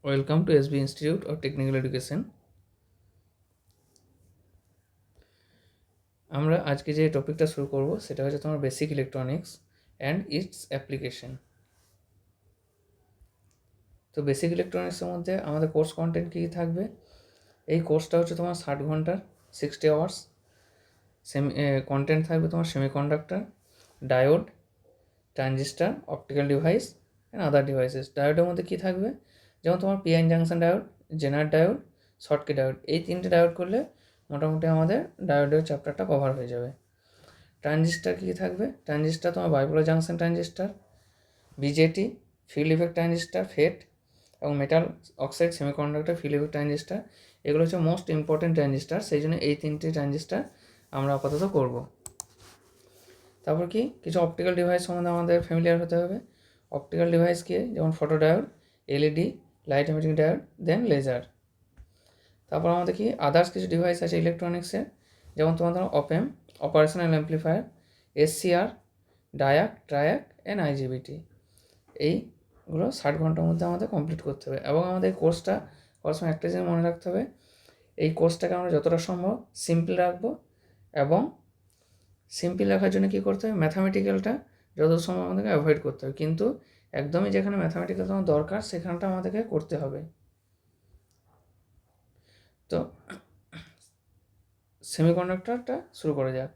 Welcome to SB institute of technical education. আমরা আজকে যে টপিকটা শুরু করব সেটা হচ্ছে তোমার basic electronics and it's application. তো বেসিক ইলেকট্রনিক্সের মধ্যে আমাদের কোর্স কন্টেন্ট কী থাকবে? এই কোর্সটা হচ্ছে তোমার 60 ঘন্টার 60 আওয়ার্স। কন্টেন্ট থাকবে তোমার semiconductor, diode, transistor, optical device and other devices. ডায়োডের মধ্যে কী থাকবে? যেমন তোমার PN junction diode, Zener diode, Schottky diode. এই তিনটে ডায়োড করলে মোটামুটি আমাদের ডায়োডের চ্যাপ্টারটা কভার হয়ে যাবে। ট্রানজিস্টার কী থাকবে? ট্রানজিস্টার তোমার bipolar junction transistor, BJT, field effect transistor, FET এবং metal oxide semiconductor field effect transistor. এগুলো হচ্ছে মোস্ট ইম্পর্টেন্ট ট্রানজিস্টার, সেই জন্য এই তিনটি ট্রানজিস্টার আমরা আপাতত করব। তারপর কি কিছু অপটিক্যাল ডিভাইস সম্বন্ধে আমাদের ফ্যামিলিয়ার হতে হবে। অপটিক্যাল ডিভাইস কি? যেমন photodiode, LED, light emitting diode, then laser. তারপর আমাদের কি আদার্স কিছু ডিভাইস আছে ইলেকট্রনিক্সের, যেমন তোমার ধরো op amp, operational amplifier, SCR, diac, triac and IGBT. এইগুলো 60 ঘন্টার মধ্যে আমাদের কমপ্লিট করতে হবে। এবং আমাদের কোর্সটা করার সময় একটা জিনিস মনে রাখতে হবে, এই কোর্সটাকে আমরা যতটা সম্ভব সিম্পল রাখবো। এবং সিম্পল রাখার জন্য কী করতে হবে? ম্যাথামেটিক্যালটা যত সম্ভব আমাদেরকে অ্যাভয়েড করতে হবে, কিন্তু একদমই যেখানে ম্যাথামেটিক্যাল তোমার দরকার সেখানটা আমাদেরকে করতে হবে। তো সেমিকন্ডাক্টরটা শুরু করা যাক।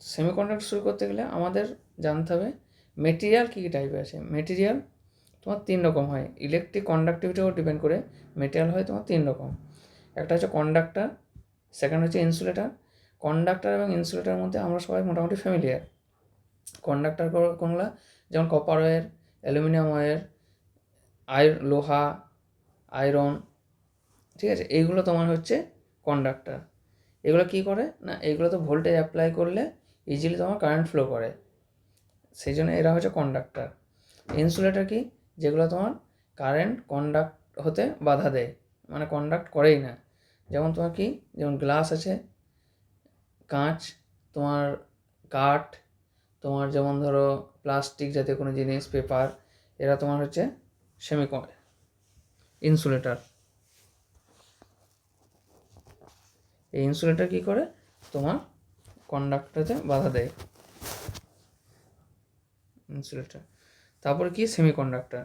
সেমিকন্ডাক্টর শুরু করতে গেলে আমাদের জানতে হবে মেটেরিয়াল কী কী টাইপের আছে। মেটেরিয়াল তোমার 3 রকম হয়, ইলেকট্রিক কন্ডাক্টিভিটির উপর ডিপেন্ড করে মেটেরিয়াল হয় তোমার 3 রকম। একটা হচ্ছে কন্ডাক্টর, সেকেন্ড হচ্ছে ইনসুলেটার। কন্ডাক্টর এবং ইনসুলেটারের মধ্যে আমরা সবাই মোটামুটি ফ্যামিলিয়ার। কন্ডাক্টর কোনগুলো? যেমন কপার ওয়্যার, অ্যালুমিনিয়াম ওয়্যার, লোহা, আয়রন, ঠিক আছে? এইগুলো তোমার হচ্ছে কন্ডাক্টর। এগুলো কী করে না, এগুলো তো ভোল্টেজ অ্যাপ্লাই করলে ইজিলি তোমার কারেন্ট ফ্লো করে, সেই জন্য এরা হচ্ছে কন্ডাক্টর। ইনসুলেটর কি? যেগুলো তোমার কারেন্ট কন্ডাক্ট হতে বাধা দেয়, মানে কন্ডাক্ট করেই না। যেমন তোমার কি, যেমন গ্লাস আছে, কাঁচ, তোমার কাঠ, তোমার যেমন ধরো প্লাস্টিক জাতীয় কোনো জিনিস, পেপার, এরা তোমার হচ্ছে ইনসুলেটর। এই ইনসুলেটর কী করে? তোমার কন্ডাক্টরতে বাধা দেয়, ইনসুলেটর। তারপরে কি? সেমিকন্ডাক্টর।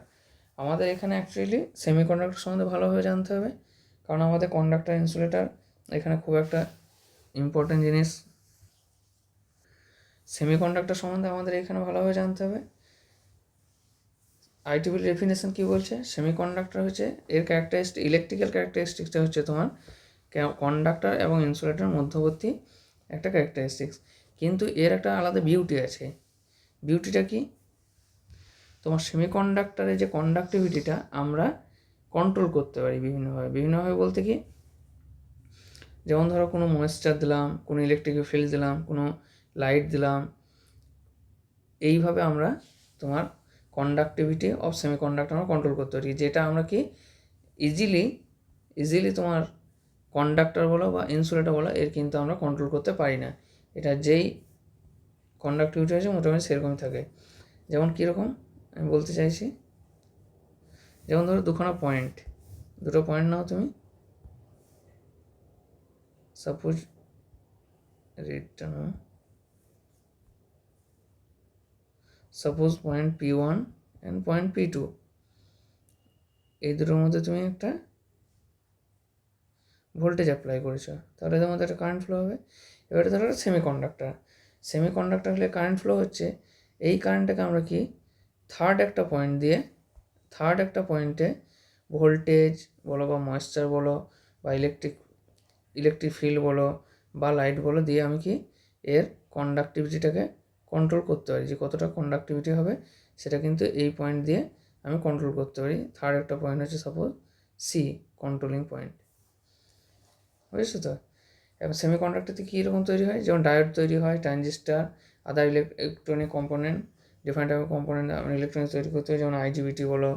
আমাদের এখানে অ্যাকচুয়ালি সেমিকন্ডাক্টর সম্বন্ধে ভালোভাবে জানতে হবে, কারণ আমাদের কন্ডাক্টর ইনসুলেটর এখানে খুব একটা ইম্পর্টেন্ট জিনিস। সেমিকন্ডাক্টর সম্বন্ধে আমাদের এখানে ভালোভাবে জানতে হবে। আইটিবির ডেফিনেশন কী বলছে? সেমিকন্ডাক্টর হচ্ছে এর ক্যারেক্টারিস্টিক, ইলেকট্রিক্যাল ক্যারেক্টারিস্টিক্সটা হচ্ছে তোমার কন্ডাক্টর এবং ইনসুলেটরের মধ্যবর্তী একটা ক্যারেক্টারিস্টিক্স। কিন্তু এর একটা আলাদা বিউটি আছে। বিউটিটা কি? তোমার সেমিকন্ডাক্টরের যে কন্ডাক্টিভিটিটা আমরা কন্ট্রোল করতে পারি বিভিন্নভাবে বলতে কি, যেমন ধরো কোনো ময়েশ্চার দিলাম, কোনো ইলেকট্রিক ফিল্ড দিলাম, কোনো লাইট দিলাম, এইভাবে আমরা তোমার কন্ডাক্টিভিটি অফ সেমিকন্ডাক্টর আমরা কন্ট্রোল করতে পারি, যেটা আমরা কি ইজিলি তোমার কন্ডাক্টর বলো বা ইনসুলেটর বলো এর কিন্তু আমরা কন্ট্রোল করতে পারি না। এটা যেই কন্ডাক্টিভিটি আছে মোটামুটি সেরকমই থাকে। যেমন কীরকম আমি বলতে চাইছি, যেমন ধরো দুটো পয়েন্ট নাও তুমি, সাপোজ রেটটা নাও, suppose point P1 and point P2, এই দুটোর মধ্যে তুমি একটা ভোল্টেজ অ্যাপ্লাই করেছো, তাহলে এদের মধ্যে একটা কারেন্ট ফ্লো হবে। এবারে ধরো একটা সেমিকন্ডাক্টর হলে কারেন্ট ফ্লো হচ্ছে, এই কারেন্টটাকে আমরা কি থার্ড একটা পয়েন্টে ভোল্টেজ বলো বা ময়েশ্চার বলো বা ইলেকট্রিক ফিল্ড বলো বা লাইট বলো দিয়ে আমি কি এর কন্ডাক্টিভিটিটাকে কন্ট্রোল করতে পারি, যে কতটা কন্ডাক্টিভিটি হবে সেটা কিন্তু এই পয়েন্ট দিয়ে আমি কন্ট্রোল করতে পারি। থার্ড একটা পয়েন্ট হচ্ছে সাপোজ সি, কন্ট্রোলিং পয়েন্ট, বুঝেছো তো? এবং সেমিকন্ডাক্টরতে কীরকম তৈরি হয়? যেমন ডায়োড তৈরি হয়, ট্রানজিস্টার, আদার ইলেকট্রনিক কম্পোনেন্ট, ডিফারেন্ট টাইপের কম্পোনেন্ট ইলেকট্রনিক্স তৈরি করতে হয়, যেমন আইজিবিটি বলো,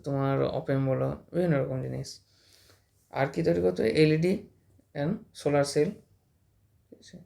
তোমার অপেম বলো, বিভিন্ন রকম জিনিস। আর কি তৈরি করতে হয়? এলইডি অ্যান্ড সোলার সেল, ঠিক আছে।